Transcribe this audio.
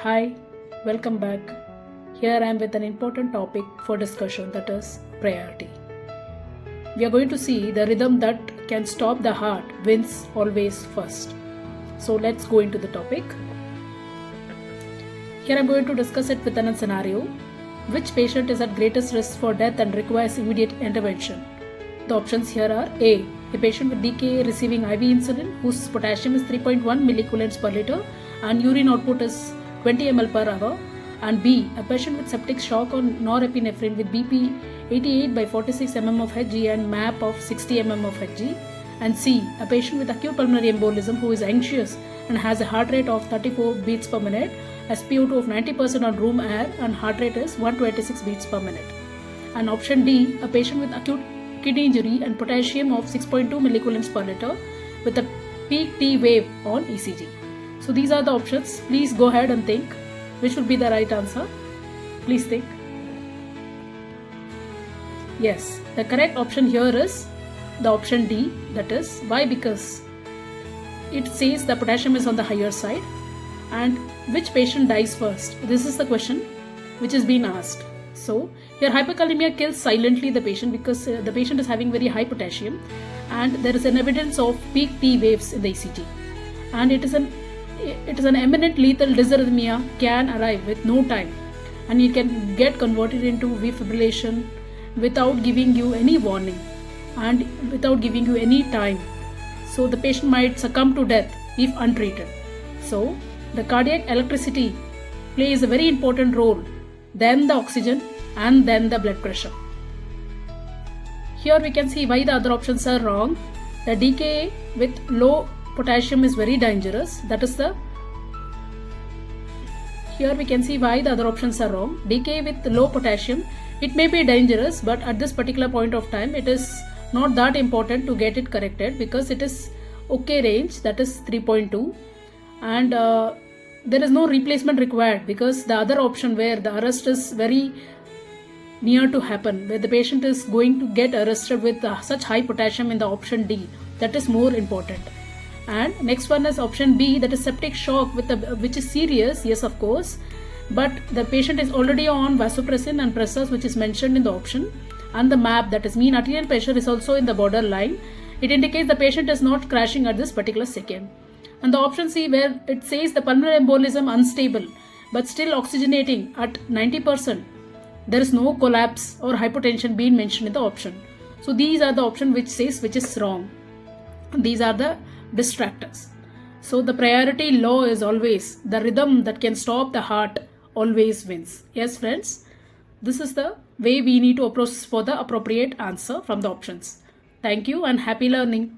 Hi, welcome back. Here I am with an important topic for discussion, that is priority. We are going to see the rhythm that can stop the heart wins always first. So let's go into the topic. Here I am going to discuss it with a scenario. Which patient is at greatest risk for death and requires immediate intervention? The options here are A. A patient with DKA receiving IV insulin whose potassium is 3.1 millicoulombs per liter and urine output is 20 ml per hour, and B. A patient with septic shock on norepinephrine with BP 88 by 46 mm of Hg and MAP of 60 mm of Hg, and C. A patient with acute pulmonary embolism who is anxious and has a heart rate of 34 beats per minute, SpO2 of 90% on room air and heart rate is 126 beats per minute. And option D. A patient with acute kidney injury and potassium of 6.2 millicoulombs per liter with a peak T wave on ECG. So these are the options. Please go ahead and think which would be the right answer. Please think. Yes, the correct option here is the option D. That is why? Because it says the potassium is on the higher side. And which patient dies first? This is the question which is being asked. So here hyperkalemia kills silently the patient because the patient is having very high potassium and there is an evidence of peak T waves in the ECG. And it is an eminent lethal dysarrhythmia can arrive with no time and it can get converted into fibrillation without giving you any warning and without giving you any time. So the patient might succumb to death if untreated. So the cardiac electricity plays a very important role, then the oxygen and then the blood pressure. Here we can see why the other options are wrong. The DKA with low potassium is very dangerous. Here we can see why the other options are wrong. DKA with low potassium, it may be dangerous, but at this particular point of time, it is not that important to get it corrected because it is okay range, that is 3.2, and there is no replacement required because the other option where the arrest is very near to happen, where the patient is going to get arrested with such high potassium in the option D, that is more important. And next one is option B, that is septic shock which is serious, yes of course, but the patient is already on vasopressin and pressors which is mentioned in the option, and the MAP, that is mean arterial pressure, is also in the borderline. It indicates the patient is not crashing at this particular second. And the option C, where it says the pulmonary embolism unstable but still oxygenating at 90%, there is no collapse or hypotension being mentioned in the option. So these are the option which says which is wrong. These are the distractors. So the priority law is always the rhythm that can stop the heart always wins. Yes friends, this is the way we need to approach for the appropriate answer from the options. Thank you and happy learning.